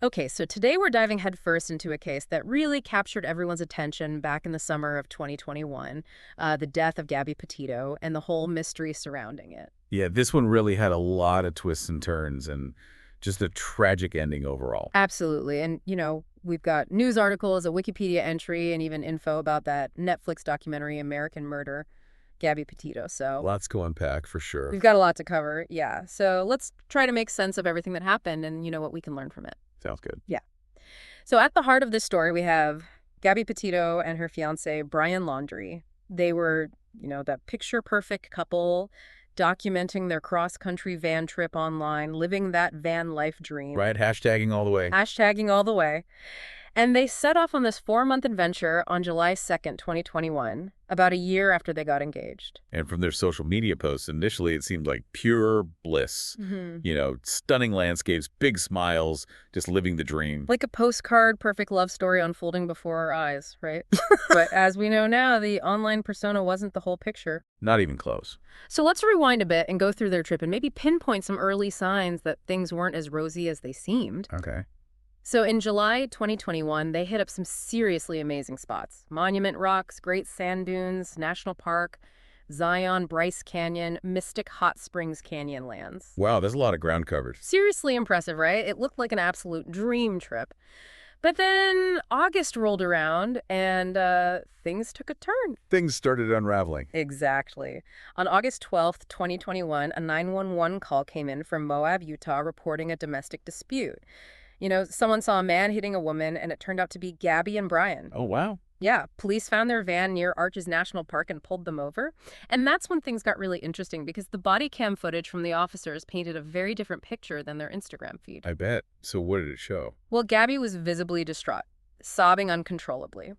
Okay, so today we're diving headfirst into a case that really captured everyone's attention back in the summer of 2021, the death of Gabby Petito and the whole mystery surrounding it. Yeah, this one really had a lot of twists and turns and just a tragic ending overall. Absolutely. And, we've got news articles, a Wikipedia entry, and even info about that Netflix documentary, American Murder, Gabby Petito. So Lots to unpack for sure. we've got a lot to cover. Yeah. So let's try to make sense of everything that happened and, what we can learn from it. Sounds good. Yeah. So at the heart of this story, we have Gabby Petito and her fiance, Brian Laundrie. They were, that picture perfect couple documenting their cross-country van trip online, living that van life dream. Right, hashtagging all the way. Hashtagging all the way. And they set off on this 4-month adventure on July 2nd, 2021, about a year after they got engaged. And from their social media posts, initially it seemed like pure bliss. Stunning landscapes, big smiles, just living the dream. Like a postcard, perfect love story unfolding before our eyes, right? But as we know now, the online persona wasn't the whole picture. Not even close. So let's rewind a bit and go through their trip and maybe pinpoint some early signs that things weren't as rosy as they seemed. Okay. So in July 2021, they hit up some seriously amazing spots. Monument Rocks, Great Sand Dunes, National Park, Zion, Bryce Canyon, Mystic Hot Springs Canyonlands. Wow, there's a lot of ground covered. Seriously impressive, right? It looked like an absolute dream trip. But then August rolled around and things took a turn. Things started unraveling. Exactly. On August 12th, 2021, a 911 call came in from Moab, Utah, reporting a domestic dispute. Someone saw a man hitting a woman, and it turned out to be Gabby and Brian. Oh, wow. Yeah, police found their van near Arches National Park and pulled them over. And that's when things got really interesting because the body cam footage from the officers painted a very different picture than their Instagram feed. I bet. So what did it show? Well, Gabby was visibly distraught, sobbing uncontrollably.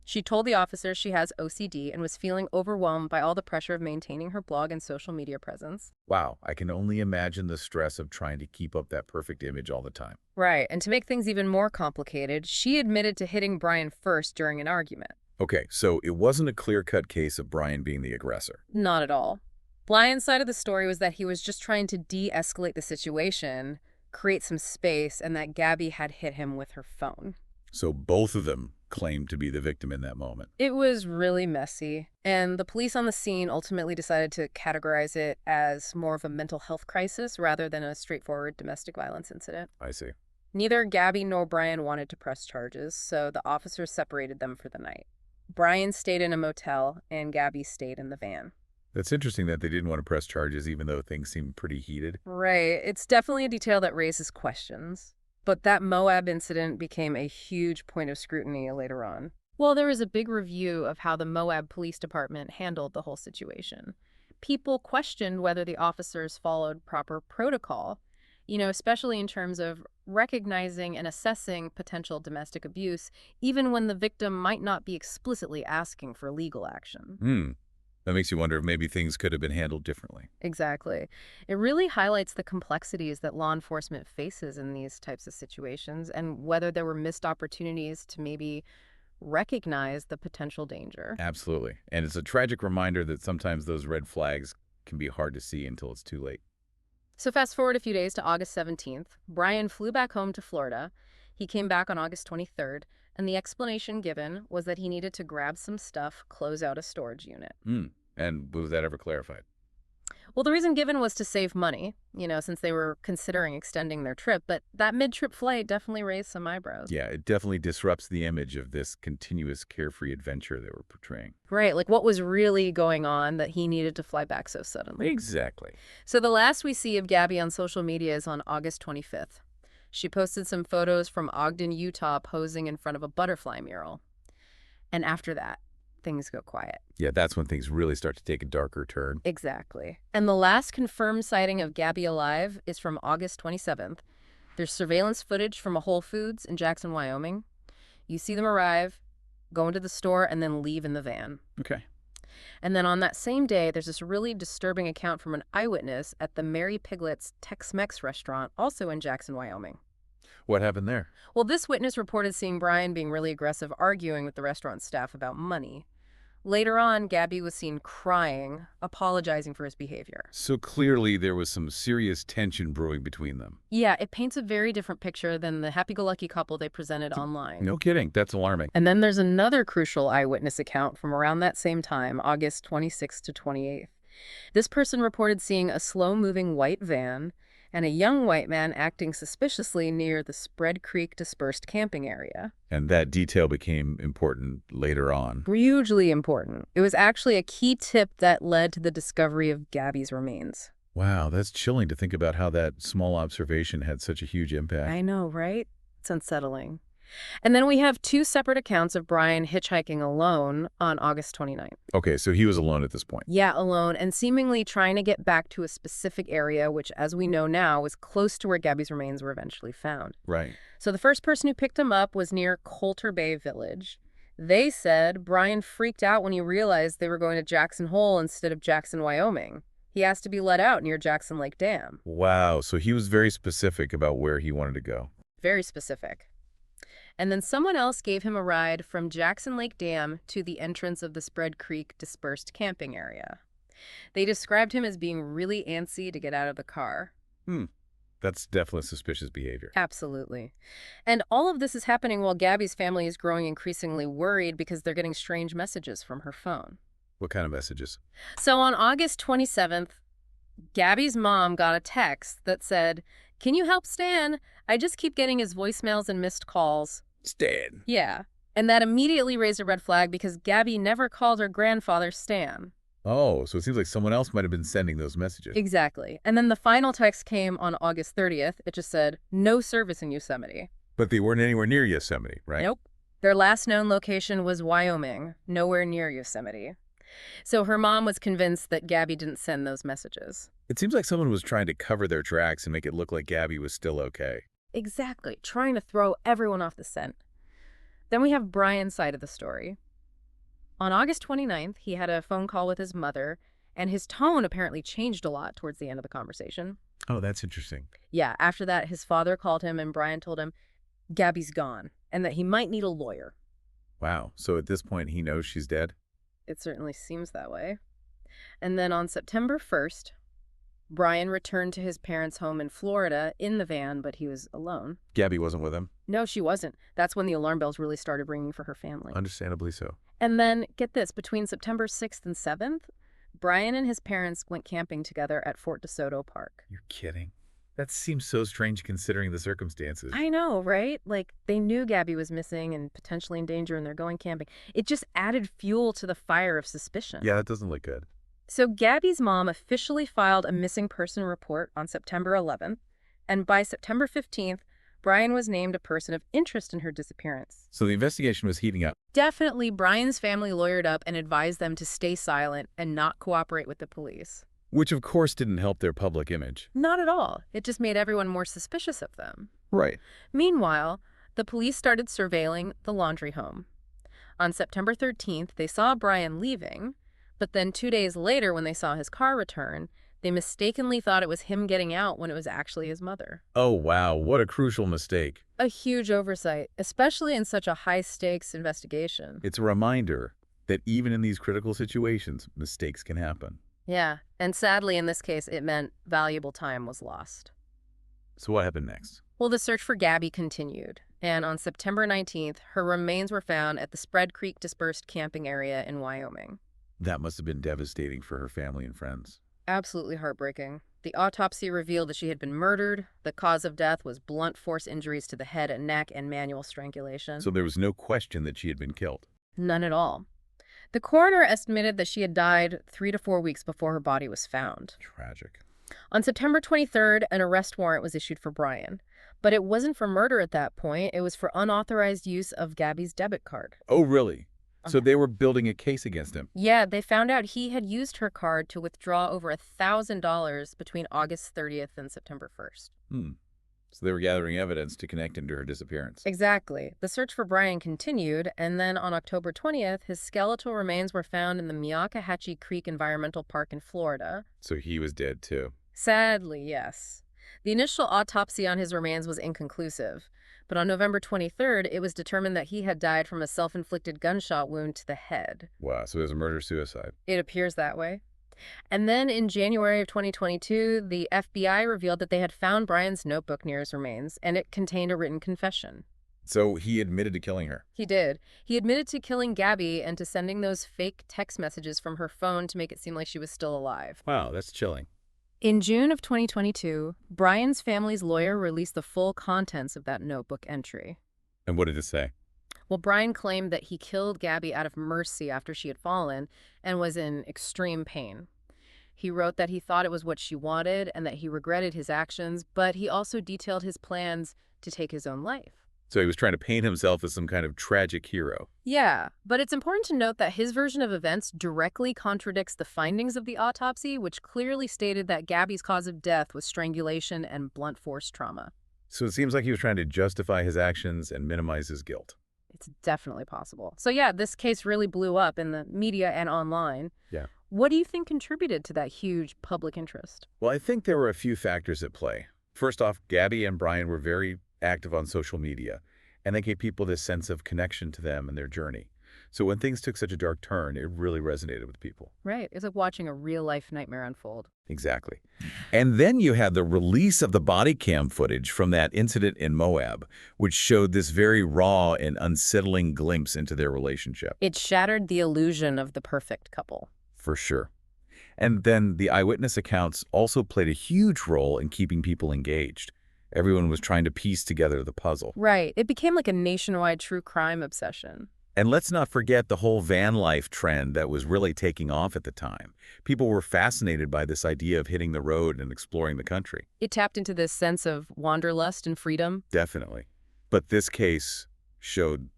She told the officers she has OCD and was feeling overwhelmed by all the pressure of maintaining her blog and social media presence. Wow, I can only imagine the stress of trying to keep up that perfect image all the time. Right, and to make things even more complicated, she admitted to hitting Brian first during an argument. Okay, so it wasn't a clear-cut case of Brian being the aggressor. Not at all. Brian's side of the story was that he was just trying to de-escalate the situation, create some space, and that Gabby had hit him with her phone. So both of them claimed to be the victim in that moment. It was really messy, and the police on the scene ultimately decided to categorize it as more of a mental health crisis rather than a straightforward domestic violence incident. I see. Neither Gabby nor Brian wanted to press charges, so the officers separated them for the night. Brian stayed in a motel, and Gabby stayed in the van. That's interesting that they didn't want to press charges even though things seemed pretty heated. Right. It's definitely a detail that raises questions. But that Moab incident became a huge point of scrutiny later on. Well, there was a big review of how the Moab Police Department handled the whole situation. People questioned whether the officers followed proper protocol, especially in terms of recognizing and assessing potential domestic abuse, even when the victim might not be explicitly asking for legal action. That makes you wonder if maybe things could have been handled differently. Exactly. It really highlights the complexities that law enforcement faces in these types of situations and whether there were missed opportunities to maybe recognize the potential danger. Absolutely. And it's a tragic reminder that sometimes those red flags can be hard to see until it's too late. So fast forward a few days to August 17th. Brian flew back home to Florida. He came back on August 23rd, and the explanation given was that he needed to grab some stuff, close out a storage unit. And was that ever clarified? Well, the reason given was to save money, since they were considering extending their trip, but that mid-trip flight definitely raised some eyebrows. Yeah, it definitely disrupts the image of this continuous carefree adventure they were portraying. Right, like what was really going on that he needed to fly back so suddenly. Exactly. So the last we see of Gabby on social media is on August 25th. She posted some photos from Ogden, Utah, posing in front of a butterfly mural. And after that, things go quiet. Yeah, that's when things really start to take a darker turn. Exactly. And the last confirmed sighting of Gabby alive is from August 27th. There's surveillance footage from a Whole Foods in Jackson, Wyoming. You see them arrive, go into the store, and then leave in the van. Okay. And then on that same day, there's this really disturbing account from an eyewitness at the Mary Piglet's Tex-Mex restaurant, also in Jackson, Wyoming. What happened there? Well, this witness reported seeing Brian being really aggressive, arguing with the restaurant staff about money. Later on, Gabby was seen crying, apologizing for his behavior. So clearly there was some serious tension brewing between them. Yeah, it paints a very different picture than the happy-go-lucky couple they presented online. No kidding. That's alarming. And then there's another crucial eyewitness account from around that same time, August 26th to 28th. This person reported seeing a slow-moving white van and a young white man acting suspiciously near the Spread Creek dispersed camping area. And that detail became important later on. Hugely important. It was actually a key tip that led to the discovery of Gabby's remains. Wow, that's chilling to think about how that small observation had such a huge impact. I know, right? It's unsettling. And then we have two separate accounts of Brian hitchhiking alone on August 29th. Okay, so he was alone at this point. Yeah, alone, and seemingly trying to get back to a specific area, which, as we know now, was close to where Gabby's remains were eventually found. Right. So the first person who picked him up was near Coulter Bay Village. They said Brian freaked out when he realized they were going to Jackson Hole instead of Jackson, Wyoming. He asked to be let out near Jackson Lake Dam. Wow, so he was very specific about where he wanted to go. Very specific. And then someone else gave him a ride from Jackson Lake Dam to the entrance of the Spread Creek dispersed camping area. They described him as being really antsy to get out of the car. That's definitely suspicious behavior. Absolutely. And all of this is happening while Gabby's family is growing increasingly worried because they're getting strange messages from her phone. What kind of messages? So on August 27th, Gabby's mom got a text that said, "Can you help Stan? I just keep getting his voicemails and missed calls." Stan. Yeah. And that immediately raised a red flag because Gabby never called her grandfather Stan. Oh, so it seems like someone else might have been sending those messages. Exactly. And then the final text came on August 30th. It just said, "No service in Yosemite." But they weren't anywhere near Yosemite, right? Nope. Their last known location was Wyoming, nowhere near Yosemite. So her mom was convinced that Gabby didn't send those messages. It seems like someone was trying to cover their tracks and make it look like Gabby was still okay. Exactly, trying to throw everyone off the scent. Then we have Brian's side of the story. On August 29th, he had a phone call with his mother, and his tone apparently changed a lot towards the end of the conversation. Oh, that's interesting. Yeah, after that, his father called him, and Brian told him Gabby's gone, and that he might need a lawyer. Wow, so at this point he knows she's dead? It certainly seems that way. And then on September 1st, Brian returned to his parents' home in Florida in the van, but he was alone. Gabby wasn't with him? No, she wasn't. That's when the alarm bells really started ringing for her family. Understandably so. And then, get this, between September 6th and 7th, Brian and his parents went camping together at Fort DeSoto Park. You're kidding. That seems so strange considering the circumstances. I know, right? Like, they knew Gabby was missing and potentially in danger, and they're going camping. It just added fuel to the fire of suspicion. Yeah, that doesn't look good. So Gabby's mom officially filed a missing person report on September 11th, and by September 15th, Brian was named a person of interest in her disappearance. So the investigation was heating up. Definitely, Brian's family lawyered up and advised them to stay silent and not cooperate with the police. Which, of course, didn't help their public image. Not at all. It just made everyone more suspicious of them. Right. Meanwhile, the police started surveilling the Laundrie home. On September 13th, they saw Brian leaving, but then 2 days later, when they saw his car return, they mistakenly thought it was him getting out when it was actually his mother. Oh, wow. What a crucial mistake. A huge oversight, especially in such a high-stakes investigation. It's a reminder that even in these critical situations, mistakes can happen. Yeah, and sadly, in this case, it meant valuable time was lost. So what happened next? Well, the search for Gabby continued, and on September 19th, her remains were found at the Spread Creek dispersed camping area in Wyoming. That must have been devastating for her family and friends. Absolutely heartbreaking. The autopsy revealed that she had been murdered. The cause of death was blunt force injuries to the head and neck and manual strangulation. So there was no question that she had been killed. None at all. The coroner estimated that she had died 3 to 4 weeks before her body was found. Tragic. On September 23rd, an arrest warrant was issued for Brian. But it wasn't for murder at that point. It was for unauthorized use of Gabby's debit card. Oh, really? So they were building a case against him. Yeah, they found out he had used her card to withdraw over $1,000 between August 30th and September 1st. So they were gathering evidence to connect him to her disappearance. Exactly. The search for Brian continued, and then on October 20th, his skeletal remains were found in the Meokahatchee Creek Environmental Park in Florida. So he was dead, too. Sadly, yes. The initial autopsy on his remains was inconclusive, But on November 23rd, it was determined that he had died from a self-inflicted gunshot wound to the head. Wow, so it was a murder-suicide. It appears that way. And then in January of 2022, the FBI revealed that they had found Brian's notebook near his remains, and it contained a written confession. So he admitted to killing her. He did. He admitted to killing Gabby and to sending those fake text messages from her phone to make it seem like she was still alive. Wow, that's chilling. In June of 2022, Brian's family's lawyer released the full contents of that notebook entry. And what did it say? Well, Brian claimed that he killed Gabby out of mercy after she had fallen and was in extreme pain. He wrote that he thought it was what she wanted and that he regretted his actions, but he also detailed his plans to take his own life. So he was trying to paint himself as some kind of tragic hero. Yeah, but it's important to note that his version of events directly contradicts the findings of the autopsy, which clearly stated that Gabby's cause of death was strangulation and blunt force trauma. So it seems like he was trying to justify his actions and minimize his guilt. It's definitely possible. So yeah, this case really blew up in the media and online. Yeah. What do you think contributed to that huge public interest? Well, I think there were a few factors at play. First off, Gabby and Brian were very active on social media, and they gave people this sense of connection to them and their journey. So when things took such a dark turn, it really resonated with people. Right. It's like watching a real-life nightmare unfold. Exactly. And then you had the release of the body cam footage from that incident in Moab, which showed this very raw and unsettling glimpse into their relationship. It shattered the illusion of the perfect couple. For sure. And then the eyewitness accounts also played a huge role in keeping people engaged. Everyone was trying to piece together the puzzle. Right. It became like a nationwide true crime obsession. And let's not forget the whole van life trend that was really taking off at the time. People were fascinated by this idea of hitting the road and exploring the country. It tapped into this sense of wanderlust and freedom. Definitely. But this case showed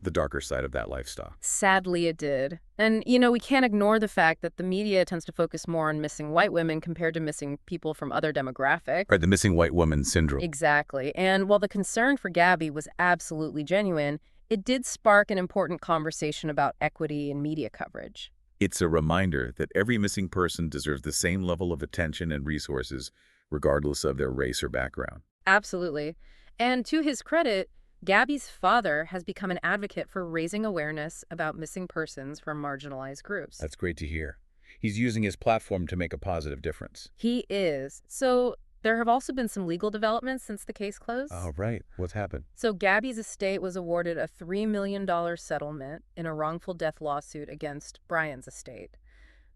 the darker side of that lifestyle. Sadly, it did. And, we can't ignore the fact that the media tends to focus more on missing white women compared to missing people from other demographics. Right, the missing white woman syndrome. Exactly. And while the concern for Gabby was absolutely genuine, it did spark an important conversation about equity in media coverage. It's a reminder that every missing person deserves the same level of attention and resources, regardless of their race or background. Absolutely. And to his credit, Gabby's father has become an advocate for raising awareness about missing persons from marginalized groups. That's great to hear. He's using his platform to make a positive difference. He is. So there have also been some legal developments since the case closed. Oh, right. What's happened? So Gabby's estate was awarded a $3 million settlement in a wrongful death lawsuit against Brian's estate.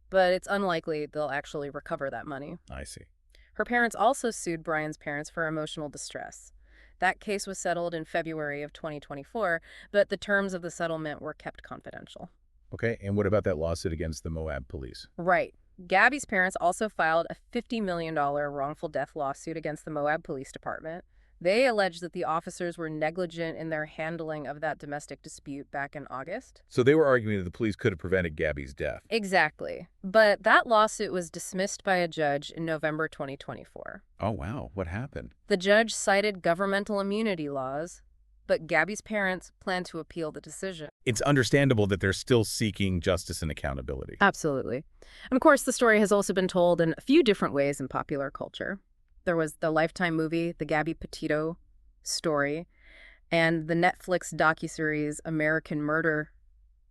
But it's unlikely they'll actually recover that money. I see. Her parents also sued Brian's parents for emotional distress. That case was settled in February of 2024, but the terms of the settlement were kept confidential. Okay, and what about that lawsuit against the Moab police? Right. Gabby's parents also filed a $50 million wrongful death lawsuit against the Moab Police Department. They alleged that the officers were negligent in their handling of that domestic dispute back in August. So they were arguing that the police could have prevented Gabby's death. Exactly. But that lawsuit was dismissed by a judge in November 2024. Oh, wow. What happened? The judge cited governmental immunity laws, but Gabby's parents plan to appeal the decision. It's understandable that they're still seeking justice and accountability. Absolutely. And of course, the story has also been told in a few different ways in popular culture. There was the Lifetime movie, The Gabby Petito Story, and the Netflix docuseries American Murder,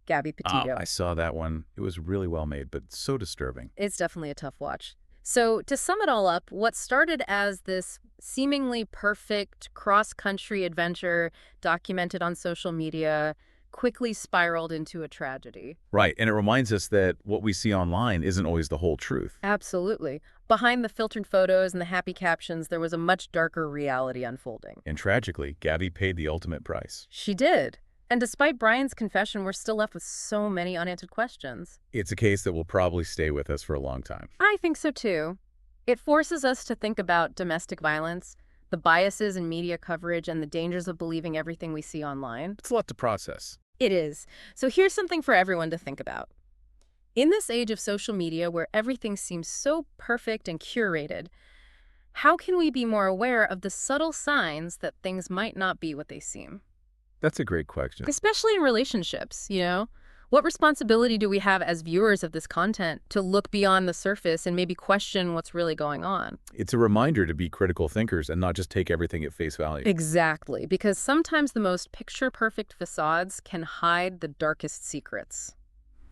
Gabby Petito. I saw that one. It was really well made, but so disturbing. It's definitely a tough watch. So to sum it all up, what started as this seemingly perfect cross-country adventure documented on social media quickly spiraled into a tragedy. Right, and it reminds us that what we see online isn't always the whole truth. Absolutely. Behind the filtered photos and the happy captions, there was a much darker reality unfolding. And tragically, Gabby paid the ultimate price. She did. And despite Brian's confession, we're still left with so many unanswered questions. It's a case that will probably stay with us for a long time. I think so too. It forces us to think about domestic violence, the biases in media coverage, and the dangers of believing everything we see online. It's a lot to process. It is. So here's something for everyone to think about. In this age of social media where everything seems so perfect and curated, how can we be more aware of the subtle signs that things might not be what they seem? That's a great question. Especially in relationships, What responsibility do we have as viewers of this content to look beyond the surface and maybe question what's really going on? It's a reminder to be critical thinkers and not just take everything at face value. Exactly, because sometimes the most picture-perfect facades can hide the darkest secrets.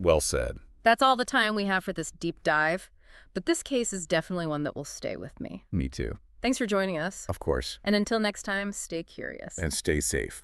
Well said. That's all the time we have for this deep dive, but this case is definitely one that will stay with me. Me too. Thanks for joining us. Of course. And until next time, stay curious. And stay safe.